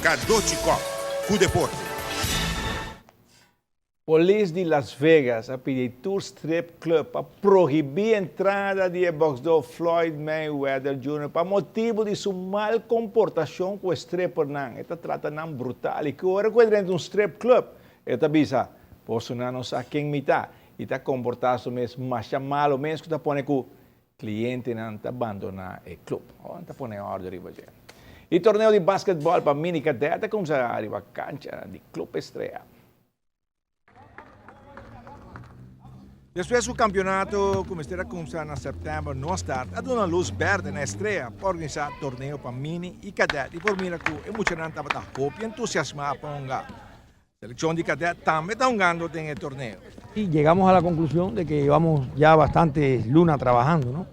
Kadochikov, com o deporte. Polícia de Las Vegas a pedir Tour Strip Club para proibir a entrada de boxeador Floyd Mayweather Jr. para motivo de sua mal comportação com o stripper. Esta trata não brutal e que agora quando entra um strip club, esta bisa, posso não saber quem imitar e está comportando mesmo mais malo mesmo que está pondo que o cliente não está abandonar o clube. Está pondo a ordem de E torneio de basquetebol para mini cadete começa a arrivar a cancha de Clube Estrela. Depois do campeonato, começará a começar em setembro, no start, a dar uma luz verde na estreia para organizar torneio para mini e cadete. E por mim, é muito grande para hope e entusiasmar para a selección de cadete también está jugando en el torneo. Y llegamos a la conclusión de que llevamos ya bastantes lunas trabajando, ¿no?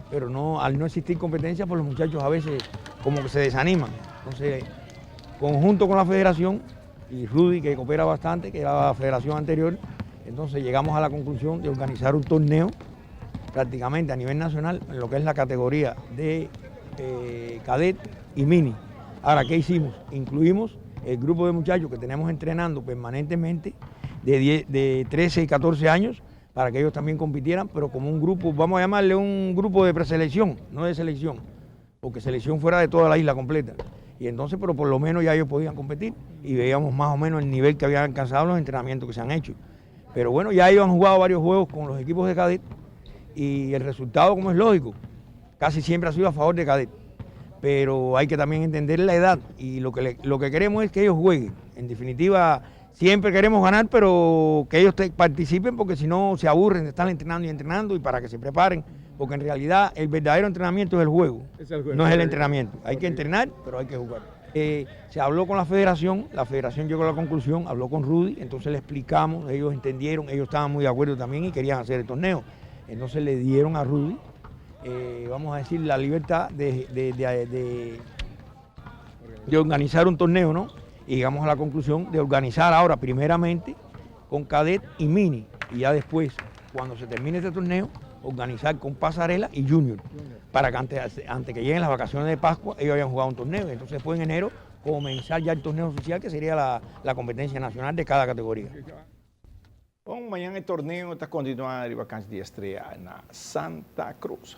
Pero no, al no existir competencia, pues los muchachos a veces como que se desaniman. Entonces, conjunto con la federación y Rudy, que coopera bastante, que era la federación anterior, entonces llegamos a la conclusión de organizar un torneo prácticamente a nivel nacional en lo que es la categoría de cadet y mini. Ahora, ¿qué hicimos? Incluimos el grupo de muchachos que tenemos entrenando permanentemente de 13 y 14 años para que ellos también compitieran, pero como un grupo, vamos a llamarle un grupo de preselección, no de selección, porque selección fuera de toda la isla completa. Y entonces, pero por lo menos ya ellos podían competir y veíamos más o menos el nivel que habían alcanzado los entrenamientos que se han hecho. Pero bueno, ya ellos han jugado varios juegos con los equipos de cadet y el resultado, como es lógico, casi siempre ha sido a favor de cadet. Pero hay que también entender la edad y lo que queremos es que ellos jueguen. En definitiva, siempre queremos ganar, pero que ellos participen porque si no se aburren de estar entrenando y entrenando y para que se preparen, porque en realidad el verdadero entrenamiento es el juego, no es el entrenamiento. Hay que entrenar, pero hay que jugar. Se habló con la federación llegó a la conclusión, habló con Rudy, entonces le explicamos, ellos entendieron, ellos estaban muy de acuerdo también y querían hacer el torneo. Entonces le dieron a Rudy, vamos a decir, la libertad de organizar un torneo, ¿no? Y llegamos a la conclusión de organizar ahora primeramente con cadet y mini, y ya después, cuando se termine este torneo, organizar con pasarela y junior, para que antes que lleguen las vacaciones de Pascua, ellos hayan jugado un torneo, entonces después en enero comenzar ya el torneo oficial, que sería la competencia nacional de cada categoría. Bom, amanhã o torneio está continuando a cancha de estreia na Santa Cruz.